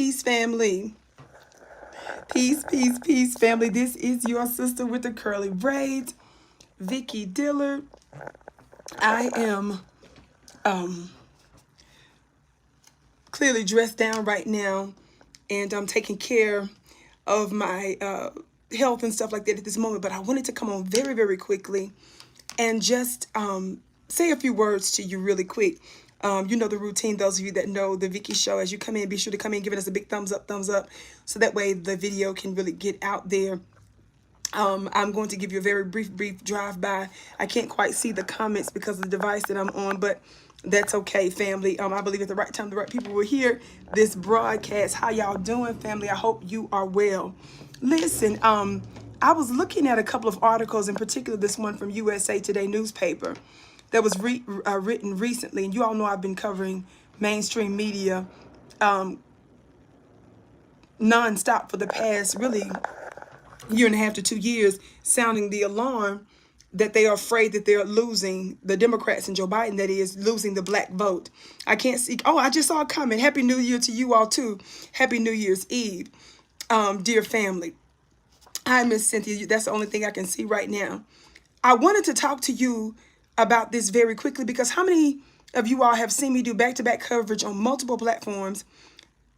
peace, family. Peace, peace, peace, family. This is your sister with the curly braids, Vicki Dillard. I am clearly dressed down right now, and I'm taking care of my health and stuff like that at this moment. But I wanted to come on very, very quickly and just say a few words to you really quick. You know the routine, those of you that know the Vicki show. As you come in, be sure to come in giving us a big thumbs up, so that way the video can really get out there. I'm going to give you a very brief drive-by. I can't quite see the comments because of the device that I'm on, but that's okay, family. I believe at the right time, the right people will hear this broadcast. How y'all doing, family? I hope you are well. Listen, I was looking at a couple of articles, in particular this one from USA Today newspaper that was written recently. And you all know I've been covering mainstream media nonstop for the past really year and a half to 2 years, sounding the alarm that they are afraid that they're losing, the Democrats and Joe Biden, that is, losing the black vote. I can't see. Oh, I just saw a comment. Happy New Year to you all, too. Happy New Year's Eve, dear family. Hi, Miss Cynthia. That's the only thing I can see right now. I wanted to talk to you about this very quickly because how many of you all have seen me do back-to-back coverage on multiple platforms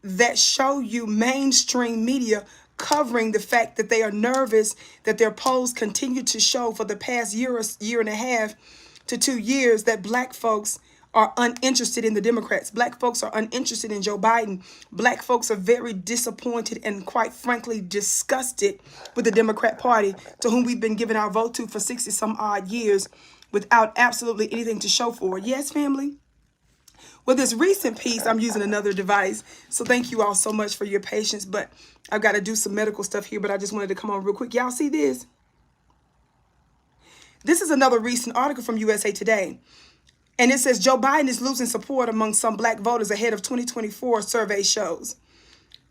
that show you mainstream media covering the fact that they are nervous that their polls continue to show for the past year and a half to 2 years that black folks are uninterested in the Democrats. Black folks are uninterested in Joe Biden. Black folks are very disappointed and quite frankly disgusted with the Democrat Party, to whom we've been giving our vote to for 60 some odd years without absolutely anything to show for it. Yes, family? Well, this recent piece, I'm using another device, so thank you all so much for your patience, but I've got to do some medical stuff here, but I just wanted to come on real quick. Y'all see this? This is another recent article from USA Today, and it says Joe Biden is losing support among some black voters ahead of 2024, survey shows.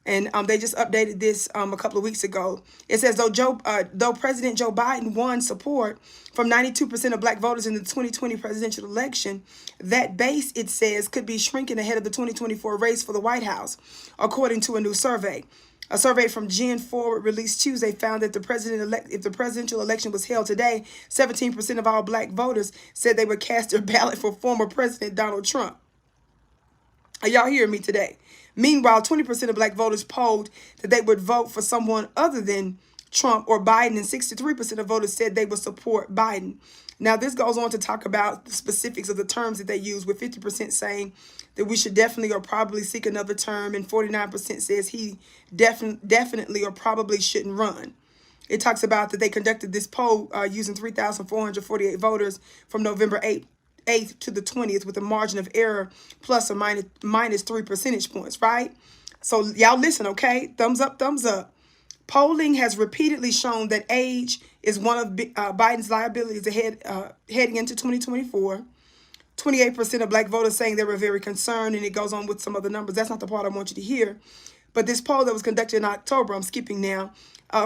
And they just updated this a couple of weeks ago. It says, though President Joe Biden won support from 92% of black voters in the 2020 presidential election, that base, it says, could be shrinking ahead of the 2024 race for the White House, according to a new survey. A survey from Gen Forward released Tuesday found that if the presidential election was held today, 17% of all black voters said they would cast their ballot for former President Donald Trump. Are y'all hearing me today? Meanwhile, 20% of black voters polled that they would vote for someone other than Trump or Biden, and 63% of voters said they would support Biden. Now, this goes on to talk about the specifics of the terms that they use, with 50% saying that we should definitely or probably seek another term, and 49% says he definitely or probably shouldn't run. It talks about that they conducted this poll using 3,448 voters from November 8th to the 20th with a margin of error plus or minus 3 percentage points, right? So y'all listen, okay? Thumbs up, thumbs up. Polling has repeatedly shown that age is one of Biden's liabilities heading into 2024. 28% of black voters saying they were very concerned, and it goes on with some other numbers. That's not the part I want you to hear. But this poll that was conducted in October, I'm skipping now,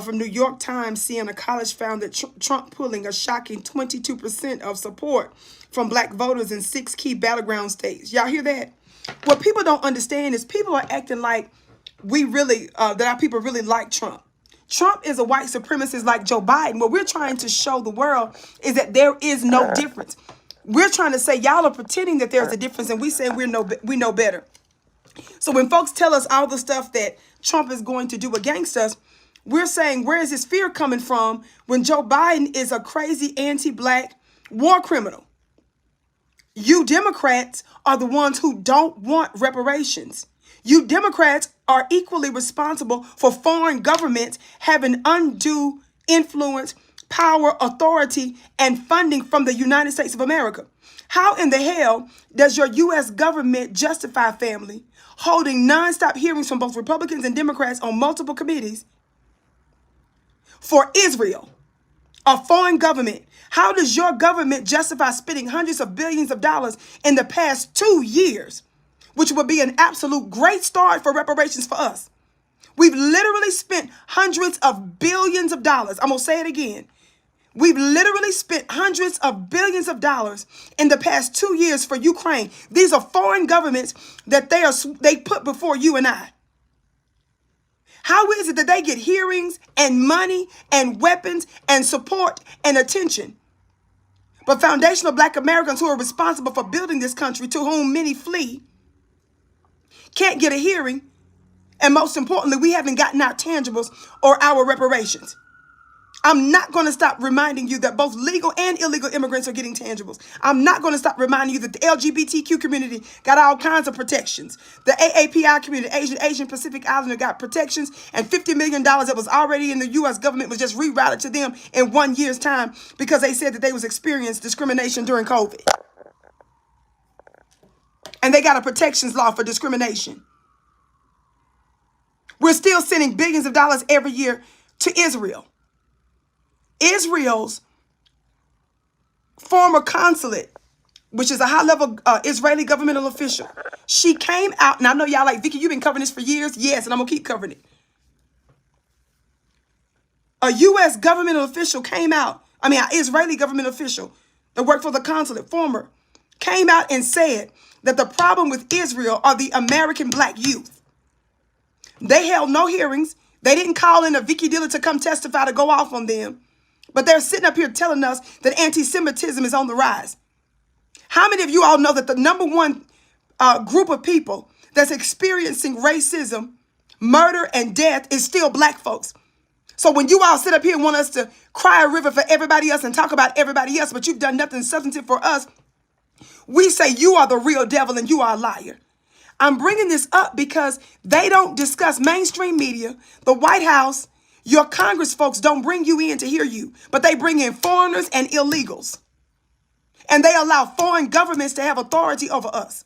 from New York Times, Siena College found that Trump pulling a shocking 22% of support from black voters in 6 key battleground states. Y'all hear that? What people don't understand is people are acting like that our people really like Trump. Trump is a white supremacist like Joe Biden. What we're trying to show the world is that there is no difference. We're trying to say y'all are pretending that there's a difference, and we say we know better. So when folks tell us all the stuff that Trump is going to do against us, we're saying, where is this fear coming from when Joe Biden is a crazy anti-black war criminal? You Democrats are the ones who don't want reparations. You Democrats are equally responsible for foreign governments having undue influence, power, authority, and funding from the United States of America. How in the hell does your U.S. government justify, family, holding nonstop hearings from both Republicans and Democrats on multiple committees for Israel, a foreign government? How does your government justify spending hundreds of billions of dollars in the past 2 years, which would be an absolute great start for reparations for us? We've literally spent hundreds of billions of dollars. I'm going to say it again. We've literally spent hundreds of billions of dollars in the past 2 years for Ukraine. These are foreign governments that they put before you and I. How is it that they get hearings and money and weapons and support and attention? But foundational Black Americans who are responsible for building this country, to whom many flee, can't get a hearing. And most importantly, we haven't gotten our tangibles or our reparations. I'm not going to stop reminding you that both legal and illegal immigrants are getting tangibles. I'm not going to stop reminding you that the LGBTQ community got all kinds of protections. The AAPI community, Asian Pacific Islander, got protections, and $50 million that was already in the U.S. government was just rerouted to them in 1 year's time because they said that they was experiencing discrimination during COVID. And they got a protections law for discrimination. We're still sending billions of dollars every year to Israel. Israel's former consulate, which is a high-level Israeli governmental official, she came out, and I know y'all like, Vicki, you've been covering this for years. Yes, and I'm going to keep covering it. A U.S. governmental official came out, an Israeli government official that worked for the consulate, former, came out and said that the problem with Israel are the American Black youth. They held no hearings. They didn't call in a Vicki Dillard to come testify to go off on them. But they're sitting up here telling us that anti-Semitism is on the rise. How many of you all know that the number one group of people that's experiencing racism, murder, and death is still Black folks? So when you all sit up here and want us to cry a river for everybody else and talk about everybody else, but you've done nothing substantive for us, we say you are the real devil and you are a liar. I'm bringing this up because they don't discuss mainstream media, the White House. Your Congress folks don't bring you in to hear you, but they bring in foreigners and illegals. And they allow foreign governments to have authority over us.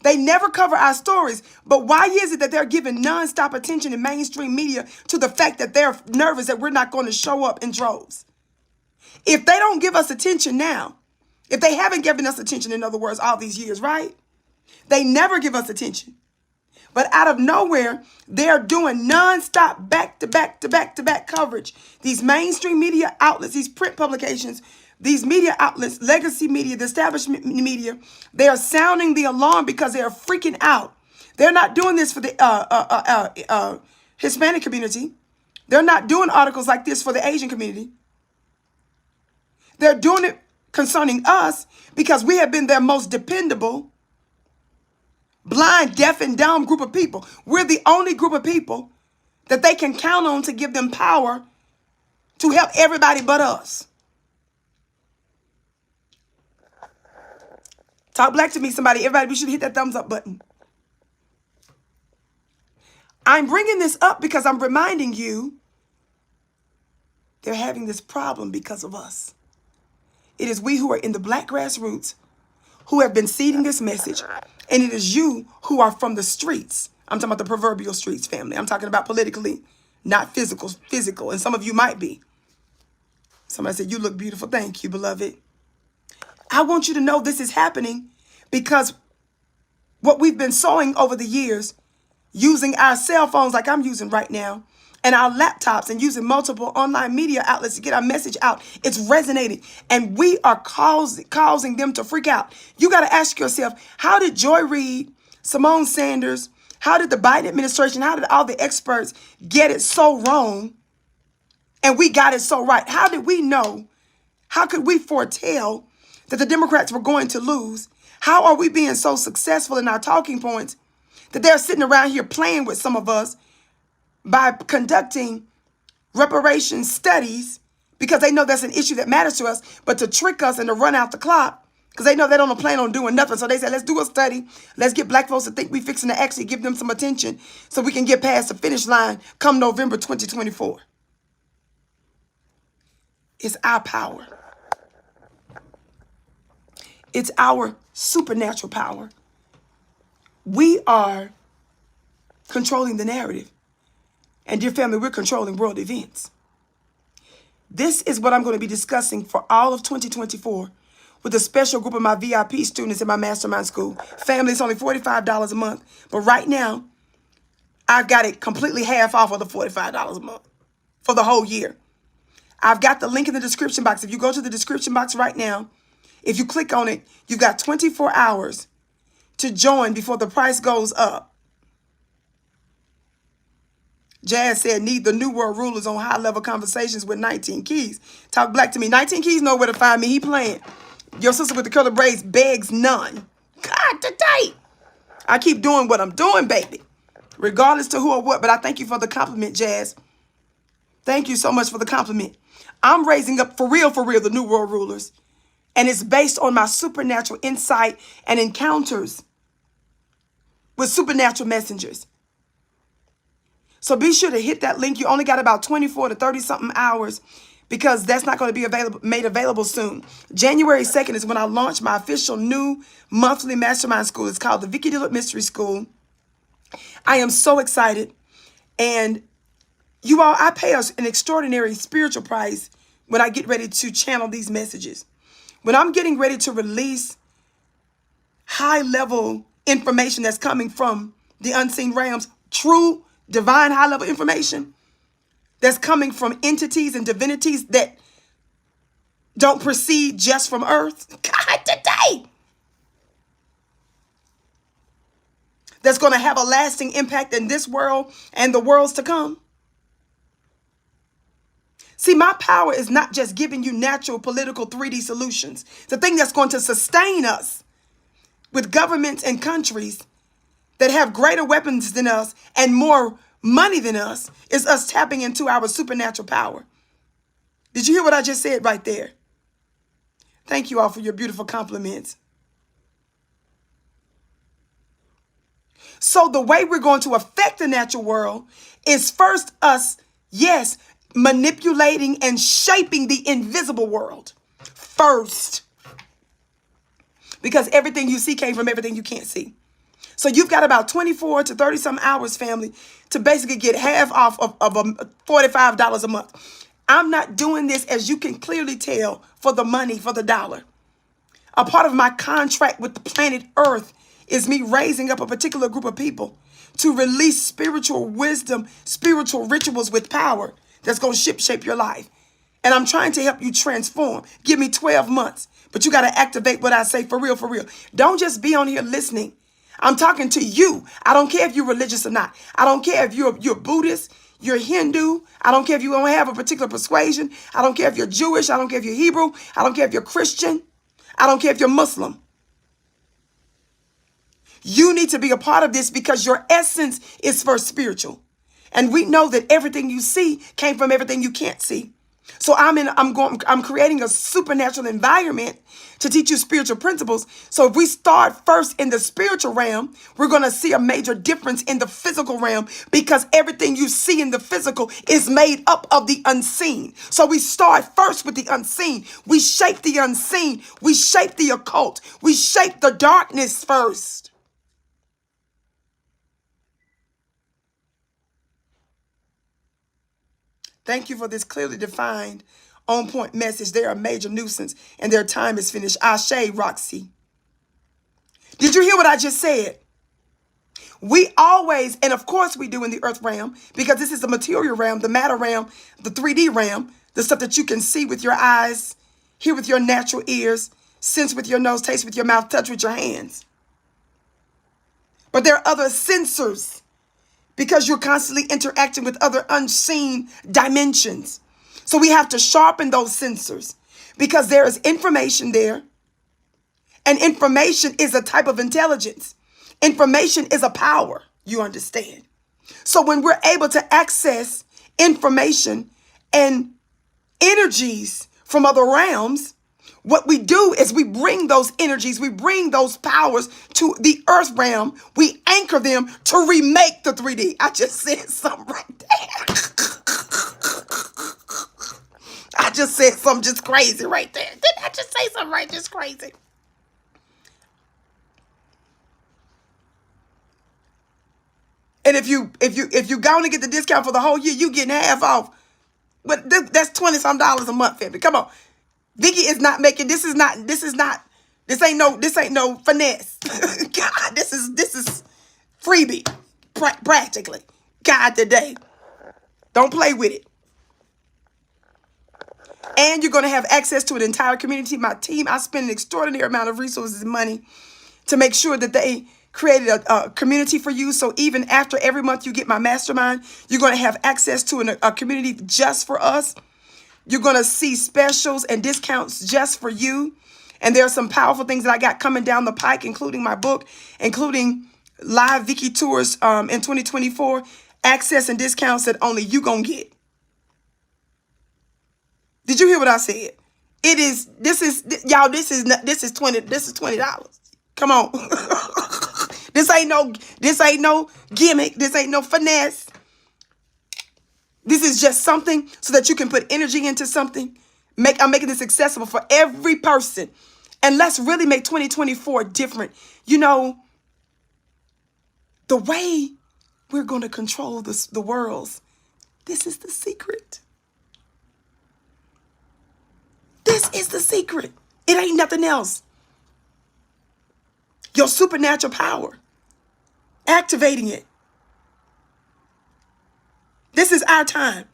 They never cover our stories, but why is it that they're giving nonstop attention in mainstream media to the fact that they're nervous that we're not going to show up in droves? If they don't give us attention now, if they haven't given us attention, in other words, all these years, right? They never give us attention. But out of nowhere, they're doing nonstop back-to-back coverage. These mainstream media outlets, these print publications, these media outlets, legacy media, the establishment media, they are sounding the alarm because they are freaking out. They're not doing this for the Hispanic community. They're not doing articles like this for the Asian community. They're doing it concerning us because we have been their most dependable, blind, deaf, and dumb group of people. We're the only group of people that they can count on to give them power to help everybody but us. Talk black to me, somebody. Everybody, we should hit that thumbs up button. I'm bringing this up because I'm reminding you they're having this problem because of us. It is we who are in the Black grassroots who have been seeding this message. And it is you who are from the streets. I'm talking about the proverbial streets, family. I'm talking about politically, not physical. And some of you might be. Somebody said, you look beautiful. Thank you, beloved. I want you to know this is happening because what we've been sowing over the years, using our cell phones like I'm using right now, and our laptops and using multiple online media outlets to get our message out, it's resonating. And we are causing them to freak out. You got to ask yourself, how did Joy Reid, Simone Sanders, how did the Biden administration, how did all the experts get it so wrong and we got it so right? How did we know? How could we foretell that the Democrats were going to lose? How are we being so successful in our talking points that they're sitting around here playing with some of us by conducting reparations studies because they know that's an issue that matters to us, but to trick us and to run out the clock because they know they don't plan on doing nothing. So they say, let's do a study. Let's get Black folks to think we fixing to actually give them some attention so we can get past the finish line come November 2024. It's our power. It's our supernatural power. We are controlling the narrative. And dear family, we're controlling world events. This is what I'm going to be discussing for all of 2024 with a special group of my VIP students in my Mastermind school. Family, it's only $45 a month. But right now, I've got it completely half off of the $45 a month for the whole year. I've got the link in the description box. If you go to the description box right now, if you click on it, you've got 24 hours to join before the price goes up. Jazz said, need the New World rulers on high-level conversations with 19 Keys. Talk black to me. 19 Keys know where to find me. He playing. Your sister with the curly braids begs none. God, today. I keep doing what I'm doing, baby. Regardless to who or what. But I thank you for the compliment, Jazz. Thank you so much for the compliment. I'm raising up, for real, the New World rulers. And it's based on my supernatural insight and encounters with supernatural messengers. So be sure to hit that link. You only got about 24 to 30 something hours because that's not going to be made available soon. January 2nd is when I launch my official new monthly mastermind school. It's called the Vicki Dillard Mystery School. I am so excited. And you all, I pay an extraordinary spiritual price when I get ready to channel these messages. When I'm getting ready to release high-level information that's coming from the unseen realms, true divine high-level information that's coming from entities and divinities that don't proceed just from earth. God, today. That's going to have a lasting impact in this world and the worlds to come. See, my power is not just giving you natural political 3D solutions. The thing that's going to sustain us with governments and countries that have greater weapons than us and more money than us is us tapping into our supernatural power. Did you hear what I just said right there? Thank you all for your beautiful compliments. So the way we're going to affect the natural world is first us, yes, manipulating and shaping the invisible world first. Because everything you see came from everything you can't see. So you've got about 24 to 30 some hours, family, to basically get half off of $45 a month. I'm not doing this, as you can clearly tell, for the money, for the dollar. A part of my contract with the planet Earth is me raising up a particular group of people to release spiritual wisdom, spiritual rituals with power that's going to shape your life. And I'm trying to help you transform. Give me 12 months, but you got to activate what I say for real, for real. Don't just be on here listening. I'm talking to you. I don't care if you're religious or not. I don't care if you're Buddhist, you're Hindu. I don't care if you don't have a particular persuasion. I don't care if you're Jewish. I don't care if you're Hebrew. I don't care if you're Christian. I don't care if you're Muslim. You need to be a part of this because your essence is first spiritual. And we know that everything you see came from everything you can't see. So I'm creating a supernatural environment to teach you spiritual principles. So if we start first in the spiritual realm, we're going to see a major difference in the physical realm because everything you see in the physical is made up of the unseen. So we start first with the unseen. We shape the unseen. We shape the occult. We shape the darkness first. Thank you for this clearly defined, on-point message. They're a major nuisance, and their time is finished. Ashe, Roxy. Did you hear what I just said? We always, and of course we do in the earth realm, because this is the material realm, the matter realm, the 3D realm, the stuff that you can see with your eyes, hear with your natural ears, sense with your nose, taste with your mouth, touch with your hands. But there are other sensors, because you're constantly interacting with other unseen dimensions. So we have to sharpen those sensors because there is information there. And information is a type of intelligence. Information is a power, you understand. So when we're able to access information and energies from other realms, what we do is we bring those energies, we bring those powers to the earth realm. We anchor them to remake the 3D. I just said something right there. I just said something just crazy right there. Didn't I just say something right just crazy? And if you go to get the discount for the whole year, you getting half off. But that's $20-some a month, family. Come on. Vicki is not making, this ain't no finesse. God, this is freebie, practically. God, today. Don't play with it. And you're going to have access to an entire community. My team, I spend an extraordinary amount of resources and money to make sure that they created a community for you. So even after every month you get my mastermind, you're going to have access to a community just for us. You're going to see specials and discounts just for you. And there are some powerful things that I got coming down the pike, including my book, including live Vicki tours in 2024, access and discounts that only you going to get. Did you hear what I said? This is $20. Come on. This ain't no gimmick. This ain't no finesse. This is just something so that you can put energy into something. I'm making this accessible for every person. And let's really make 2024 different. You know, the way we're going to control the worlds, this is the secret. This is the secret. It ain't nothing else. Your supernatural power. Activating it. This is our time.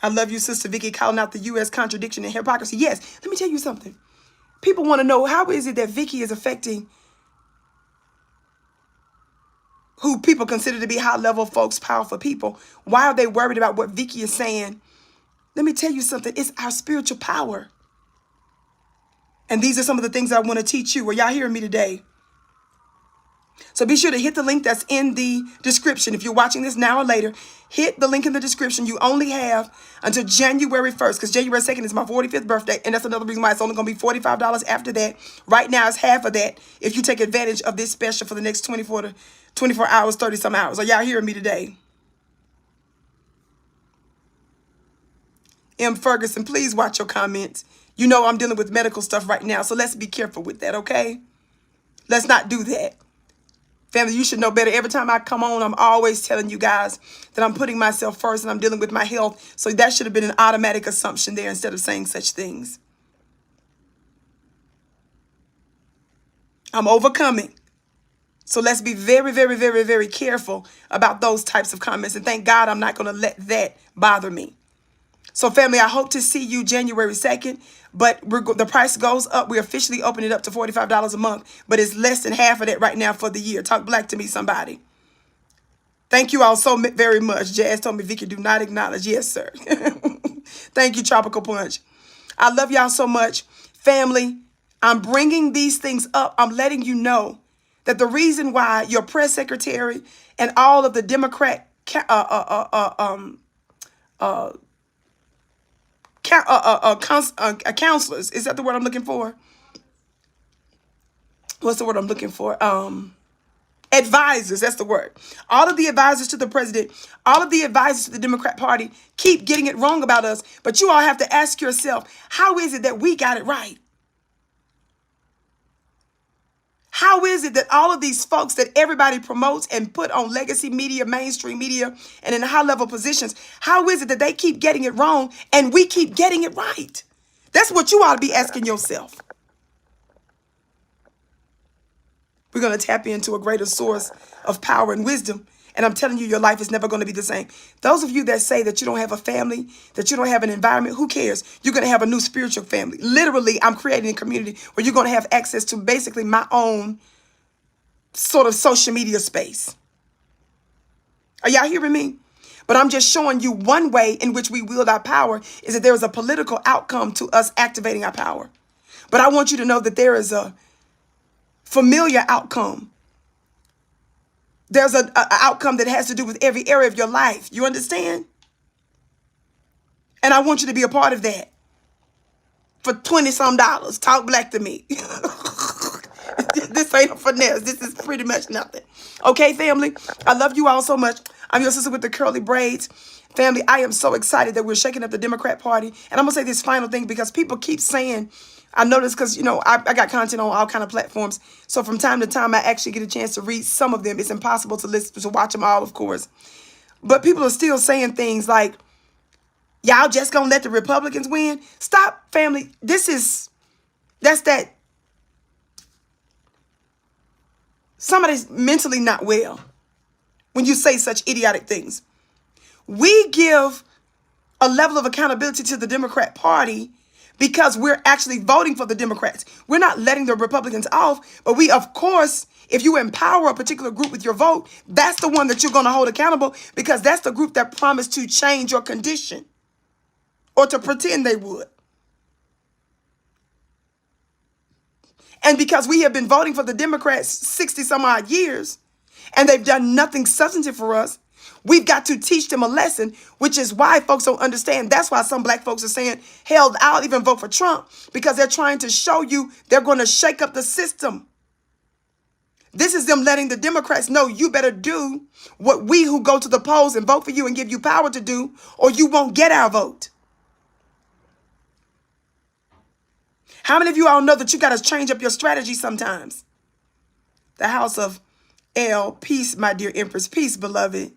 I love you, Sister Vicki, calling out the U.S. contradiction and hypocrisy. Yes, let me tell you something. People want to know, how is it that Vicki is affecting who people consider to be high-level folks, powerful people? Why are they worried about what Vicki is saying? Let me tell you something. It's our spiritual power. And these are some of the things that I want to teach you. Are y'all hearing me today? So be sure to hit the link that's in the description. If you're watching this now or later, hit the link in the description. You only have until January 1st, because January 2nd is my 45th birthday. And that's another reason why it's only going to be $45 after that. Right now, it's half of that if you take advantage of this special for the next 24 hours, 30-some hours. Are y'all hearing me today? M. Ferguson, please watch your comments. You know I'm dealing with medical stuff right now, so let's be careful with that, okay? Let's not do that. Family, you should know better. Every time I come on, I'm always telling you guys that I'm putting myself first and I'm dealing with my health. So that should have been an automatic assumption there instead of saying such things. I'm overcoming. So let's be very, very, very, very careful about those types of comments. And thank God I'm not going to let that bother me. So family, I hope to see you January 2nd, but the price goes up. We officially open it up to $45 a month, but it's less than half of that right now for the year. Talk black to me, somebody. Thank you all so very much. Jazz told me, Vicki, do not acknowledge. Yes, sir. Thank you, Tropical Punch. I love y'all so much. Family, I'm bringing these things up. I'm letting you know that the reason why your press secretary and all of the Democrat counselors, is that the word I'm looking for? What's the word I'm looking for? Advisors, that's the word. All of the advisors to the president, all of the advisors to the Democrat Party keep getting it wrong about us. But you all have to ask yourself, how is it that we got it right? How is it that all of these folks that everybody promotes and put on legacy media, mainstream media, and in high-level positions, how is it that they keep getting it wrong and we keep getting it right? That's what you ought to be asking yourself. We're going to tap into a greater source of power and wisdom. And I'm telling you, your life is never going to be the same. Those of you that say that you don't have a family, that you don't have an environment, who cares? You're going to have a new spiritual family. Literally, I'm creating a community where you're going to have access to basically my own sort of social media space. Are y'all hearing me? But I'm just showing you one way in which we wield our power is that there is a political outcome to us activating our power. But I want you to know that there is a familiar outcome. There's an outcome that has to do with every area of your life. You understand? And I want you to be a part of that. For $20-some. Talk black to me. This ain't a finesse. This is pretty much nothing. Okay, family? I love you all so much. I'm your sister with the curly braids. Family, I am so excited that we're shaking up the Democrat Party. And I'm going to say this final thing because people keep saying, I noticed because, you know, I got content on all kind of platforms. So from time to time, I actually get a chance to read some of them. It's impossible to watch them all, of course. But people are still saying things like, y'all just going to let the Republicans win? Stop, family. That's that. Somebody's mentally not well when you say such idiotic things. We give a level of accountability to the Democrat Party because we're actually voting for the Democrats. We're not letting the Republicans off, but we, of course, if you empower a particular group with your vote, that's the one that you're going to hold accountable, because that's the group that promised to change your condition or to pretend they would. And because we have been voting for the Democrats 60 some odd years and they've done nothing substantive for us, we've got to teach them a lesson, which is why folks don't understand. That's why some black folks are saying, hell, I'll even vote for Trump, because they're trying to show you they're going to shake up the system. This is them letting the Democrats know you better do what we who go to the polls and vote for you and give you power to do, or you won't get our vote. How many of you all know that you got to change up your strategy sometimes? The house of L, peace, my dear Empress, peace, beloved.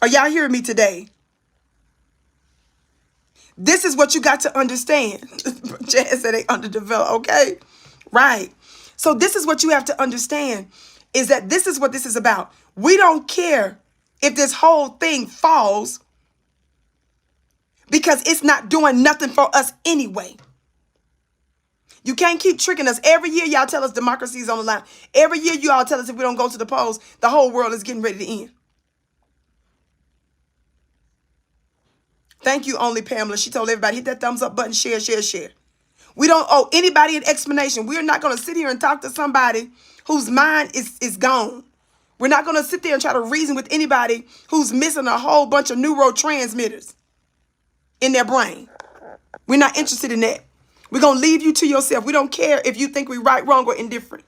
Are y'all hearing me today? This is what you got to understand. Jazz said they underdeveloped, okay? Right. So this is what you have to understand, is that this is what this is about. We don't care if this whole thing falls, because it's not doing nothing for us anyway. You can't keep tricking us. Every year y'all tell us democracy is on the line. Every year you all tell us if we don't go to the polls, the whole world is getting ready to end. Thank you, only Pamela. She told everybody, hit that thumbs up button, share, share, share. We don't owe anybody an explanation. We're not going to sit here and talk to somebody whose mind is gone. We're not going to sit there and try to reason with anybody who's missing a whole bunch of neurotransmitters in their brain. We're not interested in that. We're going to leave you to yourself. We don't care if you think we're right, wrong, or indifferent.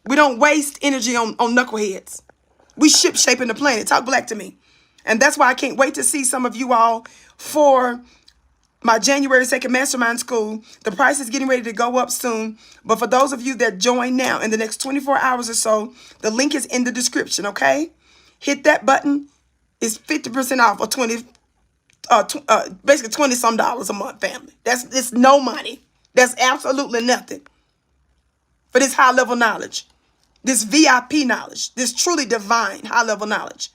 We don't waste energy on knuckleheads. We ship shaping the planet. Talk black to me. And that's why I can't wait to see some of you all for my January 2nd Mastermind School. The price is getting ready to go up soon. But for those of you that join now in the next 24 hours or so, the link is in the description, okay? Hit that button. It's 50% off, or basically $20 some a month, family. It's no money. That's absolutely nothing for this high level knowledge, this VIP knowledge, this truly divine high level knowledge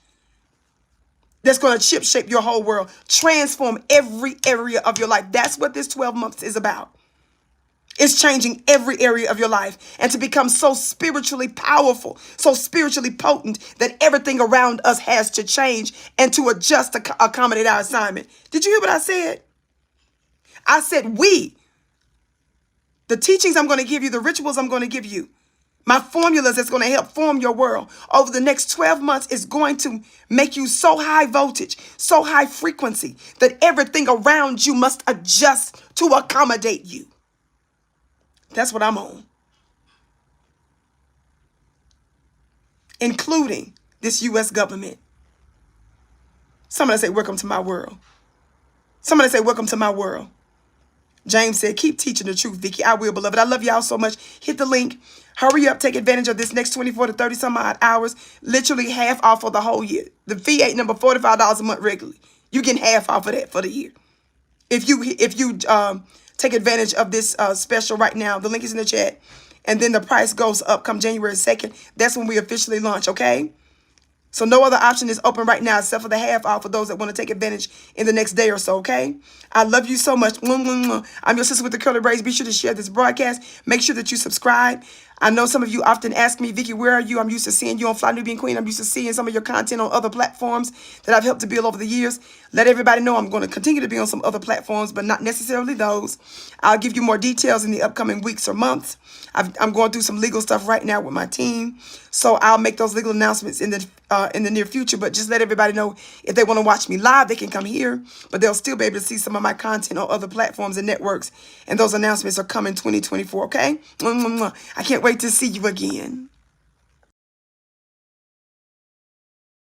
that's going to shape your whole world, transform every area of your life. That's what this 12 months is about. It's changing every area of your life, and to become so spiritually powerful, so spiritually potent that everything around us has to change and to adjust to accommodate our assignment. Did you hear what I said? I said we. The teachings I'm going to give you, the rituals I'm going to give you, my formulas that's going to help form your world over the next 12 months is going to make you so high voltage, so high frequency, that everything around you must adjust to accommodate you. That's what I'm on. Including this U.S. government. Somebody say, welcome to my world. Somebody say, welcome to my world. James said, keep teaching the truth, Vicki. I will, beloved. I love y'all so much. Hit the link. Hurry up. Take advantage of this next 24 to 30 some odd hours. Literally half off for the whole year. The fee ain't number $45 a month regularly. You getting half off of that for the year. If you take advantage of this special right now, the link is in the chat. And then the price goes up come January 2nd. That's when we officially launch, okay? So no other option is open right now except for the half off for those that want to take advantage in the next day or so, okay? I love you so much. I'm your sister with the curly braids. Be sure to share this broadcast. Make sure that you subscribe. I know some of you often ask me, Vicki, where are you? I'm used to seeing you on Fly Nubian Queen. I'm used to seeing some of your content on other platforms that I've helped to build over the years. Let everybody know I'm going to continue to be on some other platforms, but not necessarily those. I'll give you more details in the upcoming weeks or months. I'm going through some legal stuff right now with my team, so I'll make those legal announcements in the near future. But just let everybody know, if they want to watch me live, they can come here, but they'll still be able to see some of my content on other platforms and networks, and those announcements are coming 2024, okay? I can't wait to see you again.